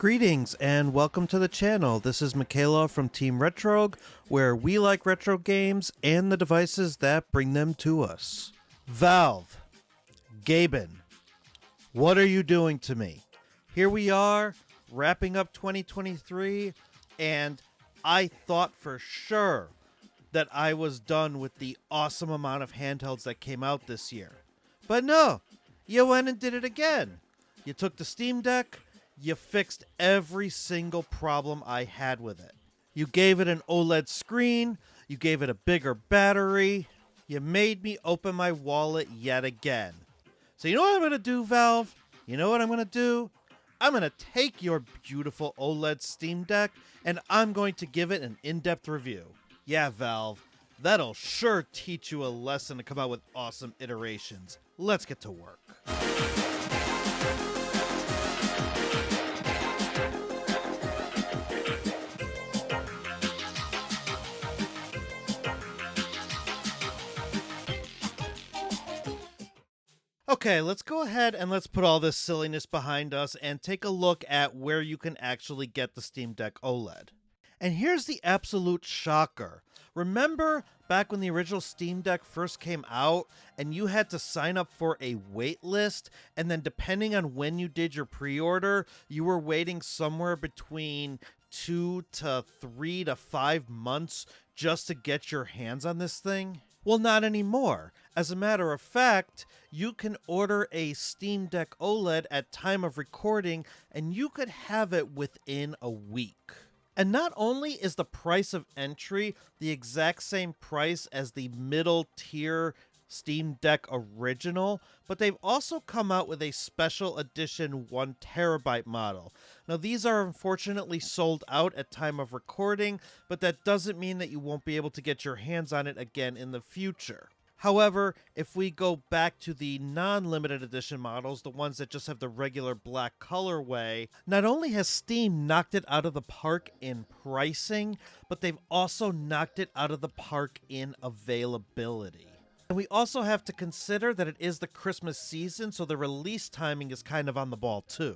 Greetings and welcome to the channel. This is Michaela from Team Retrogue, where we like retro games and the devices that bring them to us. Valve, Gaben, what are you doing to me? Here we are, wrapping up 2023, and I thought for sure that I was done with the awesome amount of handhelds that came out this year. But no, you went and did it again. You took the Steam Deck, you fixed every single problem I had with it. You gave it an OLED screen, you gave it a bigger battery, you made me open my wallet yet again. So you know what I'm going to do, Valve? You know what I'm going to do? I'm going to take your beautiful OLED Steam Deck and I'm going to give it an in-depth review. Yeah, Valve, that'll sure teach you a lesson to come out with awesome iterations. Let's get to work. Okay, let's go ahead and let's put all this silliness behind us and take a look at where you can actually get the Steam Deck OLED. And here's the absolute shocker. Remember back when the original Steam Deck first came out and you had to sign up for a wait list, and then depending on when you did your pre-order, you were waiting somewhere between 2 to 3 to 5 months just to get your hands on this thing? Well, not anymore. As a matter of fact, you can order a Steam Deck OLED at time of recording and you could have it within a week. And not only is the price of entry the exact same price as the middle tier Steam Deck original, but they've also come out with a special edition 1TB model. Now these are unfortunately sold out at time of recording, but that doesn't mean that you won't be able to get your hands on it again in the future. However, if we go back to the non-limited edition models, the ones that just have the regular black colorway, not only has Steam knocked it out of the park in pricing, but they've also knocked it out of the park in availability. And we also have to consider that it is the Christmas season, so the release timing is kind of on the ball too.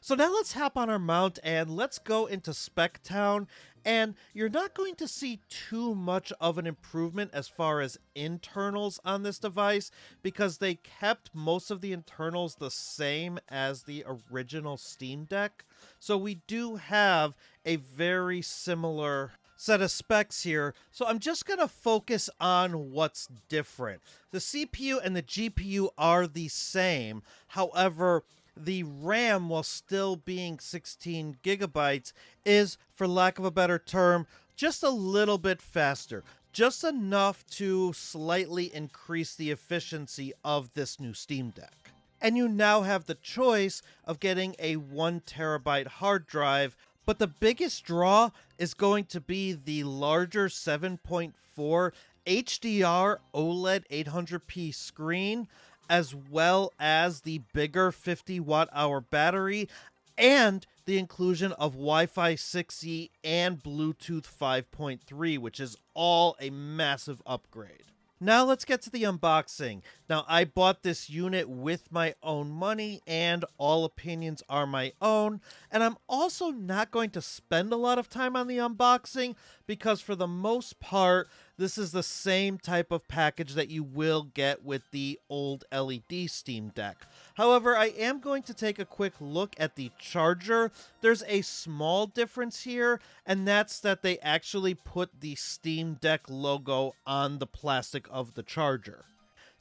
So now let's hop on our mount and let's go into Spec Town, and you're not going to see too much of an improvement as far as internals on this device because they kept most of the internals the same as the original Steam Deck. So we do have a very similar set of specs here, so I'm just going to focus on what's different. The CPU and the GPU are the same, however, the RAM, while still being 16 gigabytes, is, for lack of a better term, just a little bit faster. Just enough to slightly increase the efficiency of this new Steam Deck. And you now have the choice of getting a 1TB hard drive, but the biggest draw is going to be the larger 7.4 HDR OLED 800p screen, as well as the bigger 50 watt-hour battery and the inclusion of Wi-Fi 6E and Bluetooth 5.3, which is all a massive upgrade. Now let's get to the unboxing. Now I bought this unit with my own money and all opinions are my own, and I'm also not going to spend a lot of time on the unboxing because for the most part this is the same type of package that you will get with the old LED Steam Deck. However, I am going to take a quick look at the charger. There's a small difference here, and that's that they actually put the Steam Deck logo on the plastic of the charger.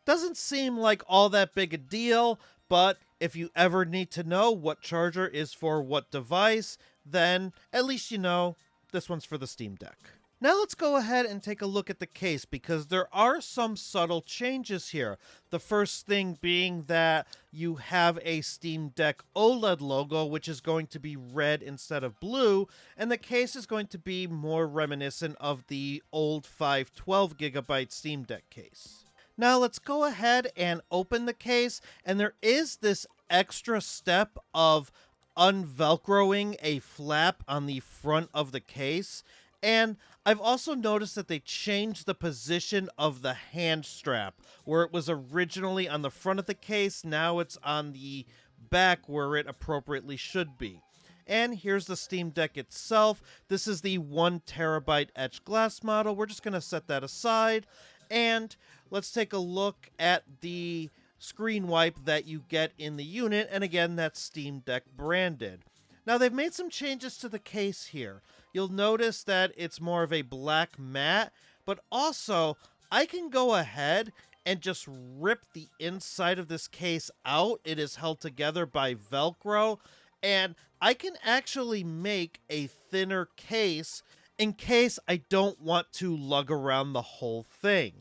Doesn't seem like all that big a deal, but if you ever need to know what charger is for what device, then at least you know this one's for the Steam Deck. Now let's go ahead and take a look at the case because there are some subtle changes here. The first thing being that you have a Steam Deck OLED logo, which is going to be red instead of blue, and the case is going to be more reminiscent of the old 512 gigabyte Steam Deck case. Now let's go ahead and open the case, and there is this extra step of unvelcroing a flap on the front of the case. And I've also noticed that they changed the position of the hand strap. Where it was originally on the front of the case, now it's on the back where it appropriately should be. And here's the Steam Deck itself. This is the 1 terabyte etched glass model. We're just going to set that aside. And let's take a look at the screen wipe that you get in the unit. And again, that's Steam Deck branded. Now, they've made some changes to the case here. You'll notice that it's more of a black matte, but also I can go ahead and just rip the inside of this case out. It is held together by Velcro, and I can actually make a thinner case in case I don't want to lug around the whole thing.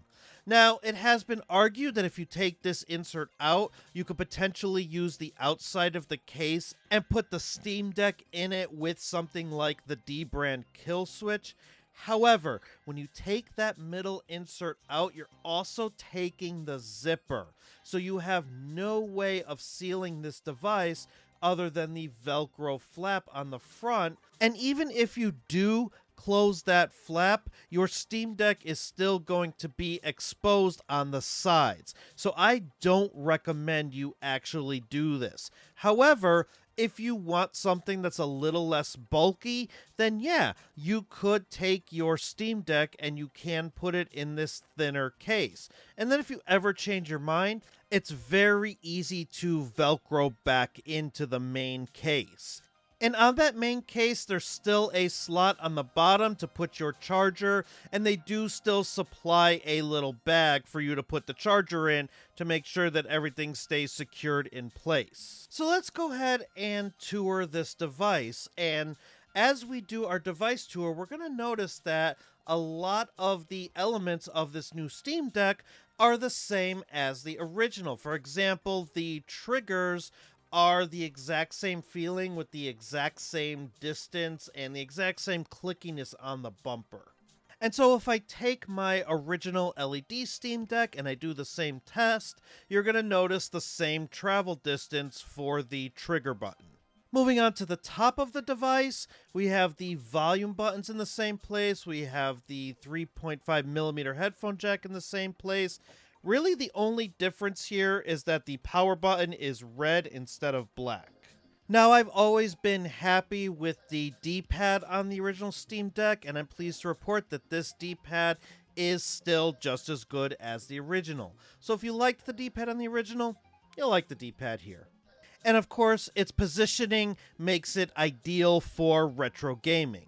Now, it has been argued that if you take this insert out, you could potentially use the outside of the case and put the Steam Deck in it with something like the D-brand kill switch. However, when you take that middle insert out, you're also taking the zipper. So you have no way of sealing this device other than the Velcro flap on the front. And even if you do close that flap, your Steam Deck is still going to be exposed on the sides. So I don't recommend you actually do this. However, if you want something that's a little less bulky, then yeah, you could take your Steam Deck and you can put it in this thinner case. And then if you ever change your mind, it's very easy to Velcro back into the main case. And on that main case, there's still a slot on the bottom to put your charger, and they do still supply a little bag for you to put the charger in to make sure that everything stays secured in place. So let's go ahead and tour this device, and as we do our device tour, we're going to notice that a lot of the elements of this new Steam Deck are the same as the original. For example, the triggers are the exact same feeling with the exact same distance and the exact same clickiness on the bumper. And so if I take my original LED Steam Deck and I do the same test, you're going to notice the same travel distance for the trigger button. Moving on to the top of the device, we have the volume buttons in the same place. We have the 3.5mm headphone jack in the same place. Really, the only difference here is that the power button is red instead of black. Now, I've always been happy with the D-pad on the original Steam Deck, and I'm pleased to report that this D-pad is still just as good as the original. So if you liked the D-pad on the original, you'll like the D-pad here. And of course, its positioning makes it ideal for retro gaming.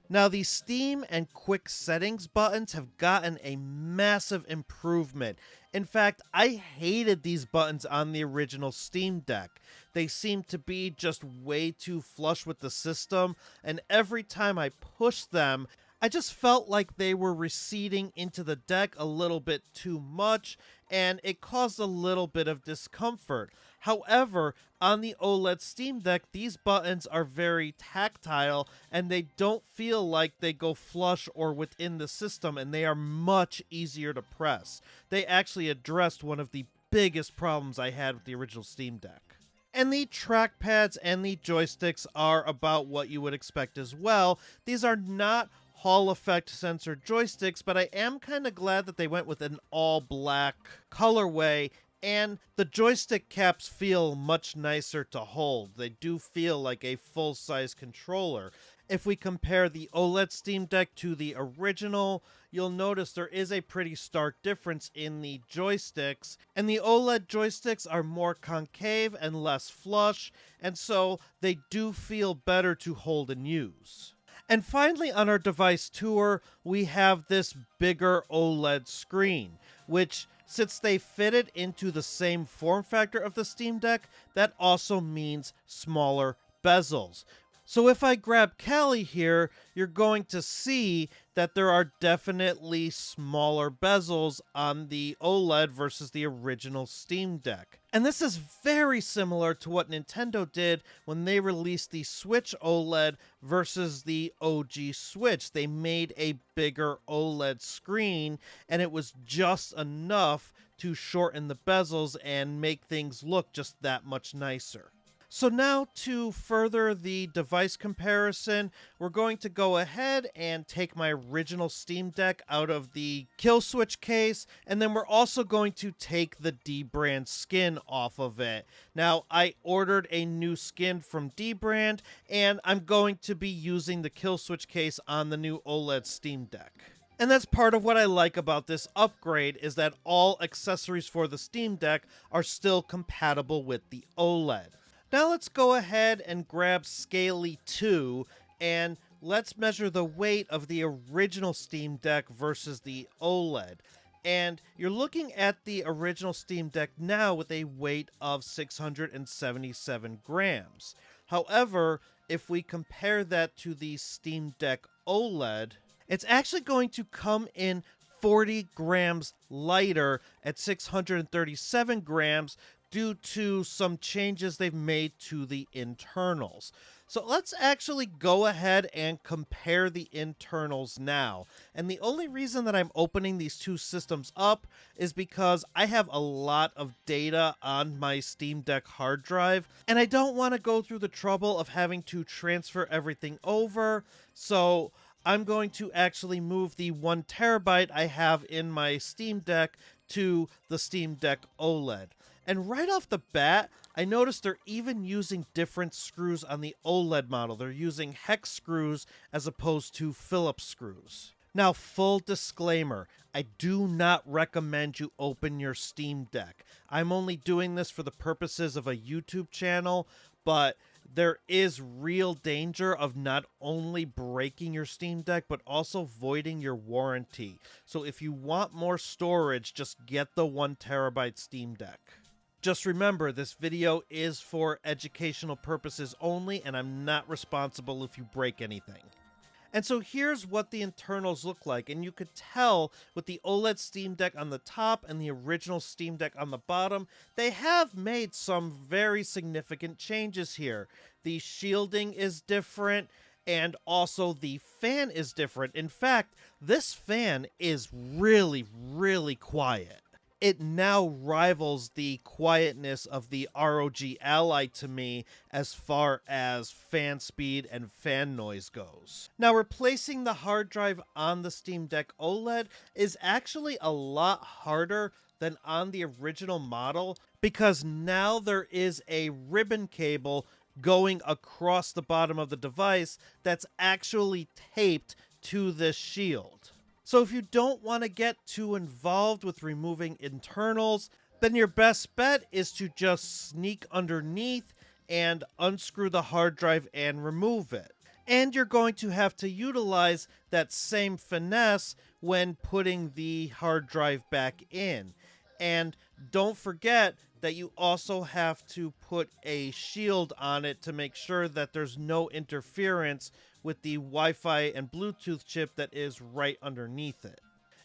Now, the Steam and Quick Settings buttons have gotten a massive improvement. In fact, I hated these buttons on the original Steam Deck. They seem to be just way too flush with the system, and every time I pushed them, I just felt like they were receding into the deck a little bit too much, and it caused a little bit of discomfort. However, on the OLED Steam Deck, these buttons are very tactile, and they don't feel like they go flush or within the system, and they are much easier to press. They actually addressed one of the biggest problems I had with the original Steam Deck. And the trackpads and the joysticks are about what you would expect as well. These are not Hall effect sensor joysticks, but I am kind of glad that they went with an all black colorway, and the joystick caps feel much nicer to hold. They do feel like a full-size controller. If we compare the OLED Steam Deck to the original, you'll notice there is a pretty stark difference in the joysticks, and the OLED joysticks are more concave and less flush, and so they do feel better to hold and use. And finally, on our device tour, we have this bigger OLED screen, which, since they fit it into the same form factor of the Steam Deck, that also means smaller bezels. So if I grab Callie here, you're going to see that there are definitely smaller bezels on the OLED versus the original Steam Deck. And this is very similar to what Nintendo did when they released the Switch OLED versus the OG Switch. They made a bigger OLED screen, and it was just enough to shorten the bezels and make things look just that much nicer. So now to further the device comparison, we're going to go ahead and take my original Steam Deck out of the kill switch case, and then we're also going to take the D-brand skin off of it. Now, I ordered a new skin from D-brand, and I'm going to be using the kill switch case on the new OLED Steam Deck. And that's part of what I like about this upgrade, is that all accessories for the Steam Deck are still compatible with the OLED. Now let's go ahead and grab Scaly 2 and let's measure the weight of the original Steam Deck versus the OLED. And you're looking at the original Steam Deck now with a weight of 677 grams. However, if we compare that to the Steam Deck OLED, it's actually going to come in 40 grams lighter at 637 grams due to some changes they've made to the internals. So let's actually go ahead and compare the internals now. And the only reason that I'm opening these two systems up is because I have a lot of data on my Steam Deck hard drive, and I don't want to go through the trouble of having to transfer everything over. So I'm going to actually move the 1 terabyte I have in my Steam Deck to the Steam Deck OLED. And right off the bat, I noticed they're even using different screws on the OLED model. They're using hex screws as opposed to Phillips screws. Now, full disclaimer, I do not recommend you open your Steam Deck. I'm only doing this for the purposes of a YouTube channel, but there is real danger of not only breaking your Steam Deck, but also voiding your warranty. So if you want more storage, just get the 1 terabyte Steam Deck. Just remember, this video is for educational purposes only, and I'm not responsible if you break anything. And so here's what the internals look like, and you could tell with the OLED Steam Deck on the top and the original Steam Deck on the bottom, they have made some very significant changes here. The shielding is different, and also the fan is different. In fact, this fan is really, really quiet. It now rivals the quietness of the ROG Ally to me as far as fan speed and fan noise goes. Now, replacing the hard drive on the Steam Deck OLED is actually a lot harder than on the original model, because now there is a ribbon cable going across the bottom of the device that's actually taped to this shield. So if you don't want to get too involved with removing internals, then your best bet is to just sneak underneath and unscrew the hard drive and remove it. And you're going to have to utilize that same finesse when putting the hard drive back in. And don't forget that you also have to put a shield on it to make sure that there's no interference with the Wi-Fi and Bluetooth chip that is right underneath it.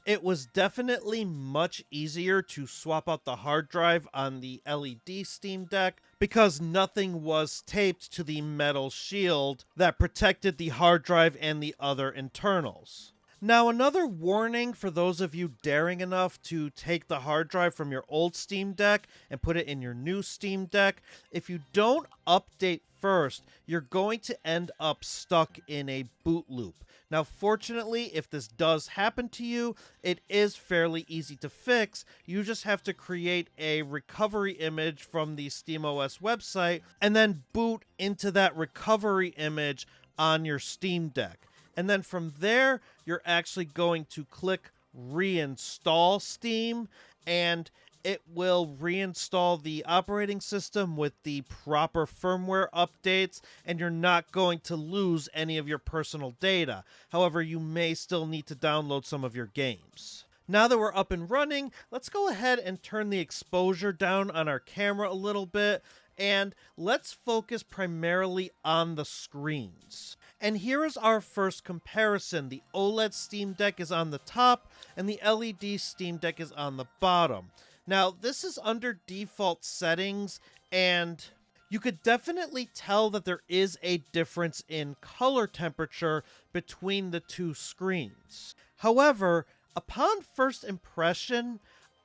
It was definitely much easier to swap out the hard drive on the LED Steam Deck because nothing was taped to the metal shield that protected the hard drive and the other internals. Now, another warning for those of you daring enough to take the hard drive from your old Steam Deck and put it in your new Steam Deck, if you don't update first, you're going to end up stuck in a boot loop. Now, fortunately, if this does happen to you, it is fairly easy to fix. You just have to create a recovery image from the SteamOS website and then boot into that recovery image on your Steam Deck. And then from there, you're actually going to click reinstall Steam, and it will reinstall the operating system with the proper firmware updates, and you're not going to lose any of your personal data. However, you may still need to download some of your games. Now that we're up and running, let's go ahead and turn the exposure down on our camera a little bit, and let's focus primarily on the screens. And here is our first comparison. The OLED Steam Deck is on the top, and the LED Steam Deck is on the bottom. Now, this is under default settings, and you could definitely tell that there is a difference in color temperature between the two screens. However, upon first impression,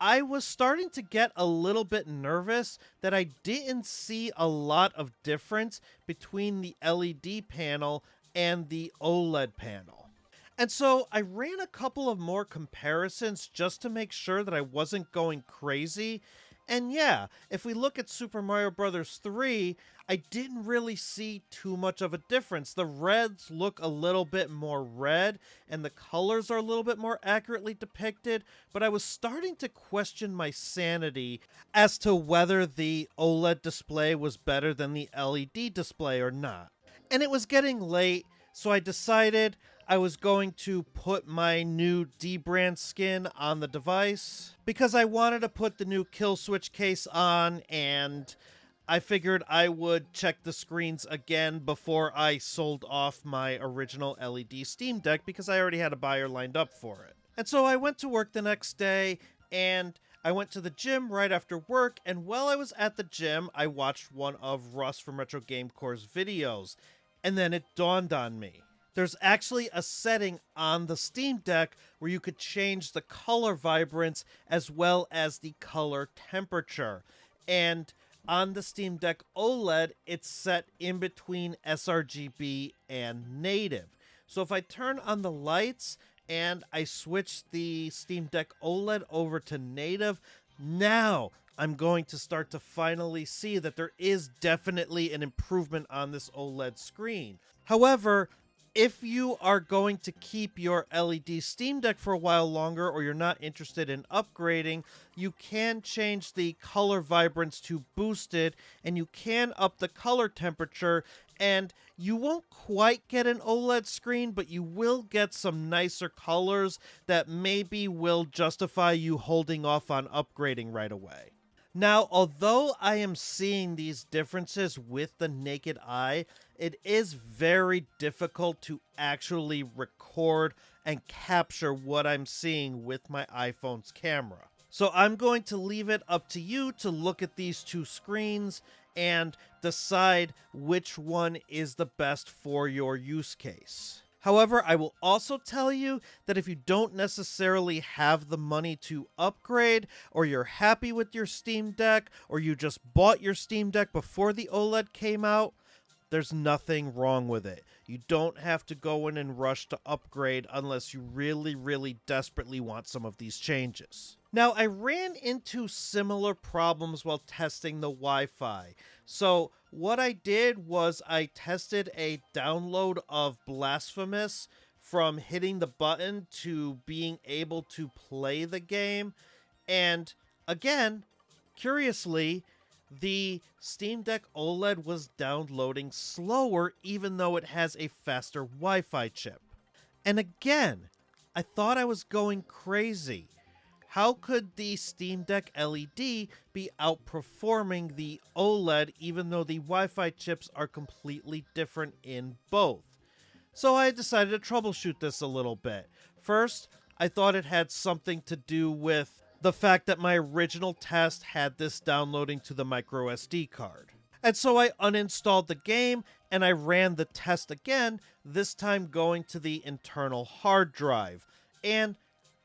I was starting to get a little bit nervous that I didn't see a lot of difference between the LED panel and the OLED panel. And so I ran a couple of more comparisons just to make sure that I wasn't going crazy. And yeah, if we look at Super Mario Bros. 3, I didn't really see too much of a difference. The reds look a little bit more red, and the colors are a little bit more accurately depicted, but I was starting to question my sanity as to whether the OLED display was better than the LED display or not. And it was getting late, so I decided I was going to put my new D-brand skin on the device because I wanted to put the new kill switch case on, and I figured I would check the screens again before I sold off my original LED Steam Deck because I already had a buyer lined up for it. And so I went to work the next day, and I went to the gym right after work, and while I was at the gym, I watched one of Russ from Retro Game Core's videos, and then it dawned on me. There's actually a setting on the Steam Deck where you could change the color vibrance as well as the color temperature. And on the Steam Deck OLED, it's set in between sRGB and native. So if I turn on the lights and I switch the Steam Deck OLED over to native, now I'm going to start to finally see that there is definitely an improvement on this OLED screen. However, if you are going to keep your LED Steam Deck for a while longer, or you're not interested in upgrading, you can change the color vibrance to boosted, and you can up the color temperature, and you won't quite get an OLED screen, but you will get some nicer colors that maybe will justify you holding off on upgrading right away. Now, although I am seeing these differences with the naked eye, it is very difficult to actually record and capture what I'm seeing with my iPhone's camera. So I'm going to leave it up to you to look at these two screens and decide which one is the best for your use case. However, I will also tell you that if you don't necessarily have the money to upgrade, or you're happy with your Steam Deck, or you just bought your Steam Deck before the OLED came out, there's nothing wrong with it. You don't have to go in and rush to upgrade unless you really, really desperately want some of these changes. Now, I ran into similar problems while testing the Wi-Fi. So what I did was I tested a download of Blasphemous from hitting the button to being able to play the game. And again, curiously, the Steam Deck OLED was downloading slower even though it has a faster Wi-Fi chip. And again, I thought I was going crazy. How could the Steam Deck LED be outperforming the OLED even though the Wi-Fi chips are completely different in both? So I decided to troubleshoot this a little bit. First, I thought it had something to do with the fact that my original test had this downloading to the micro SD card. And so I uninstalled the game and I ran the test again, this time going to the internal hard drive. And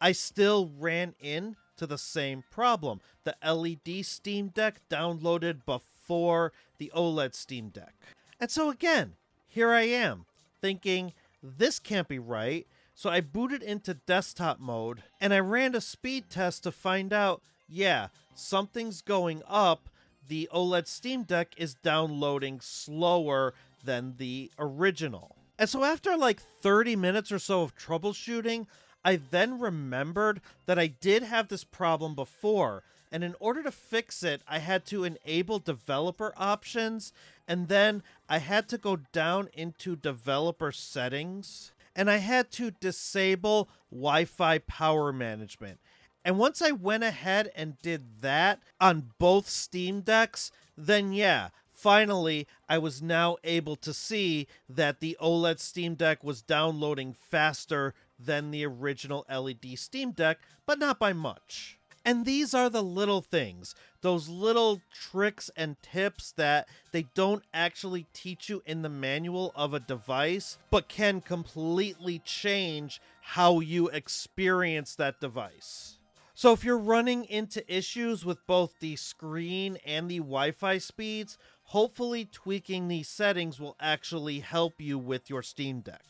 I still ran into the same problem. The LED Steam Deck downloaded before the OLED Steam Deck. And so again, here I am, thinking this can't be right. So I booted into desktop mode and I ran a speed test to find out, yeah, something's going up. The OLED Steam Deck is downloading slower than the original. And so after like 30 minutes or so of troubleshooting, I then remembered that I did have this problem before, and in order to fix it, I had to enable developer options, and then I had to go down into developer settings, and I had to disable Wi-Fi power management. And once I went ahead and did that on both Steam Decks, then yeah, finally, I was now able to see that the OLED Steam Deck was downloading faster than the original LED Steam Deck, but not by much. And these are the little things, those little tricks and tips that they don't actually teach you in the manual of a device, but can completely change how you experience that device. So if you're running into issues with both the screen and the Wi-Fi speeds, hopefully tweaking these settings will actually help you with your Steam Deck.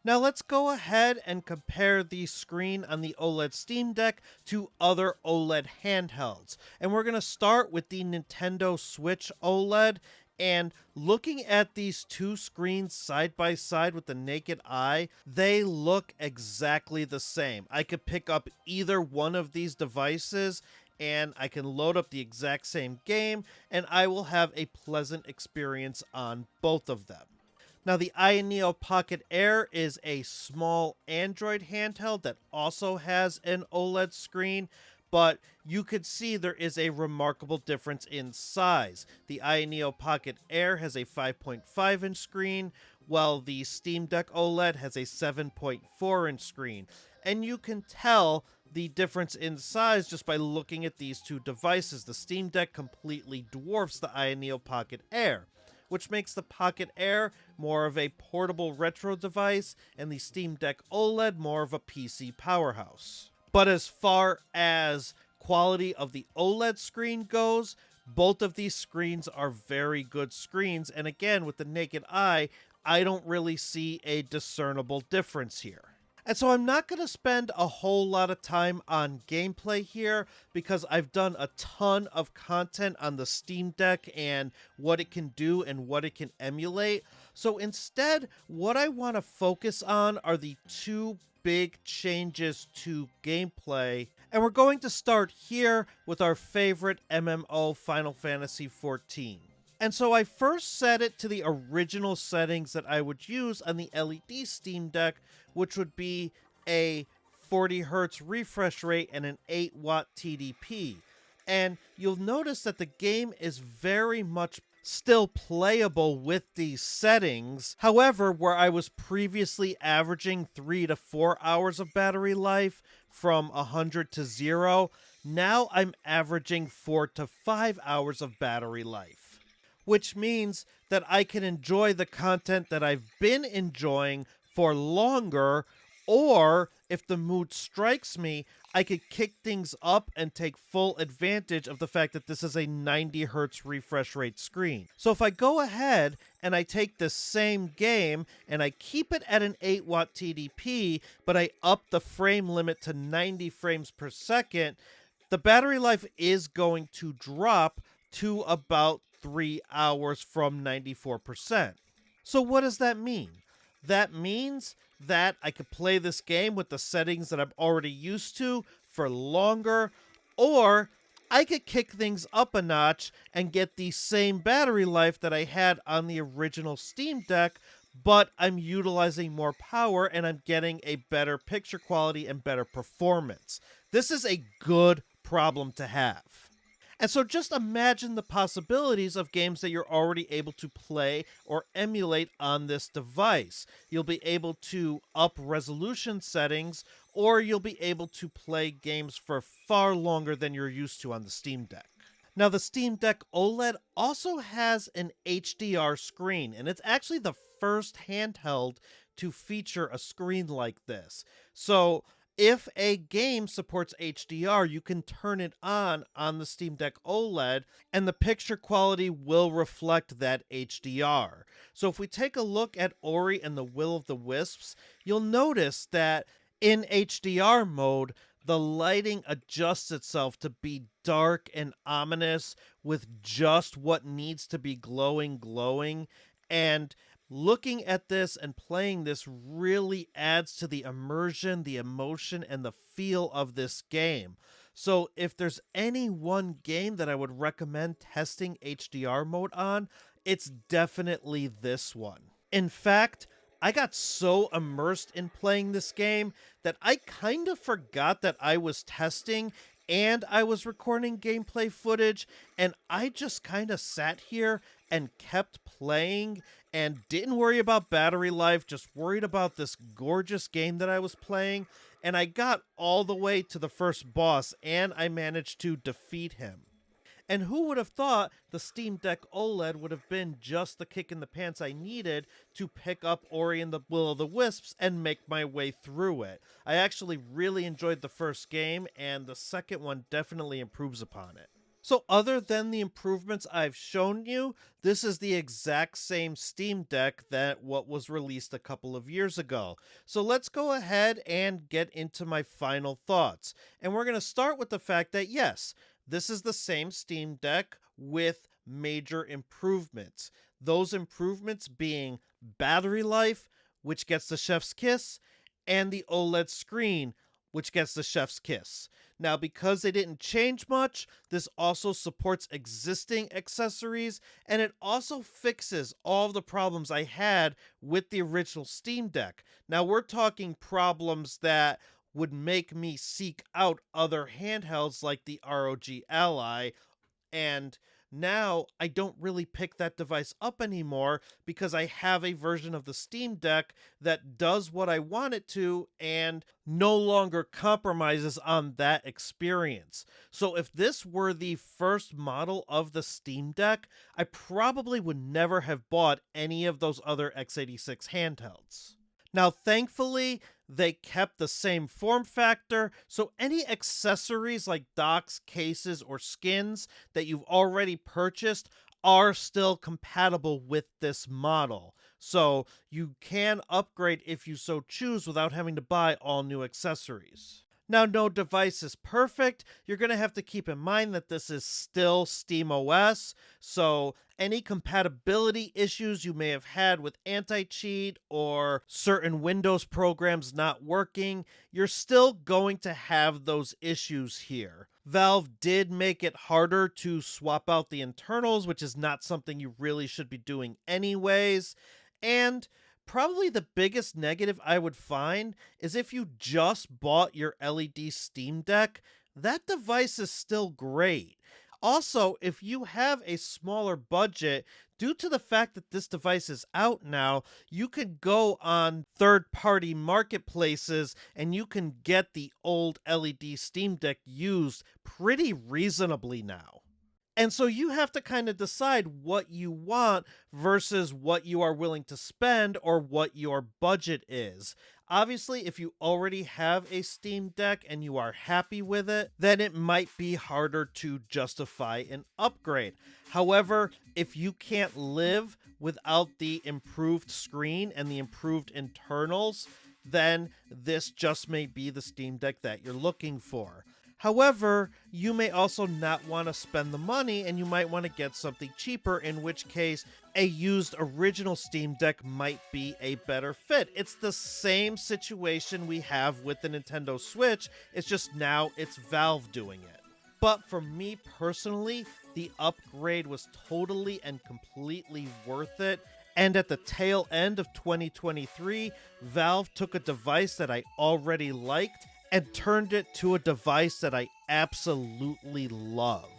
Now let's go ahead and compare the screen on the OLED Steam Deck to other OLED handhelds. And we're going to start with the Nintendo Switch OLED. And looking at these two screens side by side with the naked eye, they look exactly the same. I could pick up either one of these devices and I can load up the exact same game, and I will have a pleasant experience on both of them. Now, the Neo Pocket Air is a small Android handheld that also has an OLED screen, but you could see there is a remarkable difference in size. The Neo Pocket Air has a 5.5-inch screen, while the Steam Deck OLED has a 7.4-inch screen. And you can tell the difference in size just by looking at these two devices. The Steam Deck completely dwarfs the Neo Pocket Air, which makes the Pocket Air more of a portable retro device and the Steam Deck OLED more of a PC powerhouse. But as far as quality of the OLED screen goes, both of these screens are very good screens, and again, with the naked eye, I don't really see a discernible difference here. And so I'm not going to spend a whole lot of time on gameplay here because I've done a ton of content on the Steam Deck and what it can do and what it can emulate. So instead, what I want to focus on are the two big changes to gameplay. And we're going to start here with our favorite MMO, Final Fantasy XIV. And so I first set it to the original settings that I would use on the LED Steam Deck, which would be a 40 Hz refresh rate and an 8-watt TDP. And you'll notice that the game is very much still playable with these settings. However, where I was previously averaging 3 to 4 hours of battery life from 100 to 0, now I'm averaging 4 to 5 hours of battery life, which means that I can enjoy the content that I've been enjoying for longer, or if the mood strikes me, I could kick things up and take full advantage of the fact that this is a 90 Hz refresh rate screen. So if I go ahead and I take this same game and I keep it at an 8-watt TDP, but I up the frame limit to 90 frames per second, the battery life is going to drop to about 3 hours from 94%. So what does that mean? That means that I could play this game with the settings that I'm already used to for longer, or I could kick things up a notch and get the same battery life that I had on the original Steam Deck, but I'm utilizing more power and I'm getting a better picture quality and better performance. This is a good problem to have. And so just imagine the possibilities of games that you're already able to play or emulate on this device. You'll be able to up resolution settings, or you'll be able to play games for far longer than you're used to on the Steam Deck. Now, the Steam Deck OLED also has an HDR screen, and it's actually the first handheld to feature a screen like this. So if a game supports HDR, you can turn it on the Steam Deck OLED, and the picture quality will reflect that HDR. So if we take a look at Ori and the Will of the Wisps, you'll notice that in HDR mode, the lighting adjusts itself to be dark and ominous with just what needs to be glowing, and looking at this and playing this really adds to the immersion, the emotion, and the feel of this game. So if there's any one game that I would recommend testing HDR mode on, it's definitely this one. In fact, I got so immersed in playing this game that I kind of forgot that I was testing and I was recording gameplay footage, and I just kind of sat here and kept playing and didn't worry about battery life, just worried about this gorgeous game that I was playing. And I got all the way to the first boss, and I managed to defeat him. And who would have thought the Steam Deck OLED would have been just the kick in the pants I needed to pick up Ori and the Will of the Wisps and make my way through it. I actually really enjoyed the first game, and the second one definitely improves upon it. So other than the improvements I've shown you, this is the exact same Steam Deck that what was released a couple of years ago. So let's go ahead and get into my final thoughts. And we're going to start with the fact that yes, this is the same Steam Deck with major improvements. Those improvements being battery life, which gets the chef's kiss, and the OLED screen, which gets the chef's kiss. Now, because they didn't change much, this also supports existing accessories, and it also fixes all of the problems I had with the original Steam Deck. Now, we're talking problems that would make me seek out other handhelds like the ROG Ally, and now I don't really pick that device up anymore because I have a version of the Steam Deck that does what I want it to and no longer compromises on that experience. So if this were the first model of the Steam Deck, I probably would never have bought any of those other x86 handhelds. Now, thankfully, they kept the same form factor, so any accessories like docks, cases, or skins that you've already purchased are still compatible with this model. So you can upgrade if you so choose without having to buy all new accessories. Now, no device is perfect. You're going to have to keep in mind that this is still SteamOS, so any compatibility issues you may have had with anti-cheat or certain Windows programs not working, you're still going to have those issues here. Valve did make it harder to swap out the internals, which is not something you really should be doing anyways, and probably the biggest negative I would find is if you just bought your LED Steam Deck, that device is still great. Also, if you have a smaller budget, due to the fact that this device is out now, you can go on third-party marketplaces and you can get the old LED Steam Deck used pretty reasonably now. And so you have to kind of decide what you want versus what you are willing to spend or what your budget is. Obviously, if you already have a Steam Deck and you are happy with it, then it might be harder to justify an upgrade. However, if you can't live without the improved screen and the improved internals, then this just may be the Steam Deck that you're looking for. However, you may also not want to spend the money and you might want to get something cheaper, in which case a used original Steam Deck might be a better fit. It's the same situation we have with the Nintendo Switch, it's just now it's Valve doing it. But for me personally, the upgrade was totally and completely worth it. And at the tail end of 2023, Valve took a device that I already liked and turned it to a device that I absolutely love.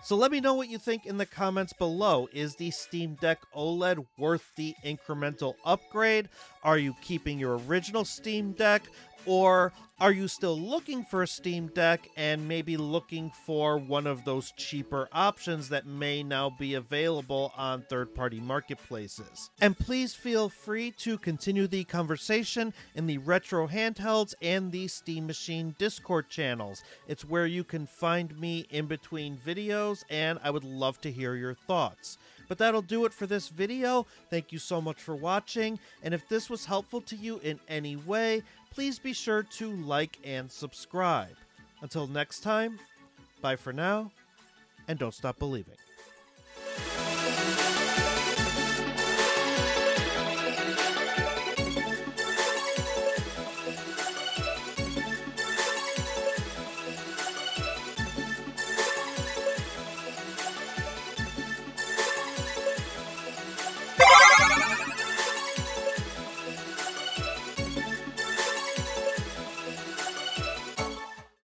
So let me know what you think in the comments below. Is the Steam Deck OLED worth the incremental upgrade? Are you keeping your original Steam Deck? Or are you still looking for a Steam Deck and maybe looking for one of those cheaper options that may now be available on third-party marketplaces? And please feel free to continue the conversation in the Retro Handhelds and the Steam Machine Discord channels. It's where you can find me in between videos, and I would love to hear your thoughts. But that'll do it for this video. Thank you so much for watching, and if this was helpful to you in any way, please be sure to like and subscribe. Until next time, bye for now, and don't stop believing.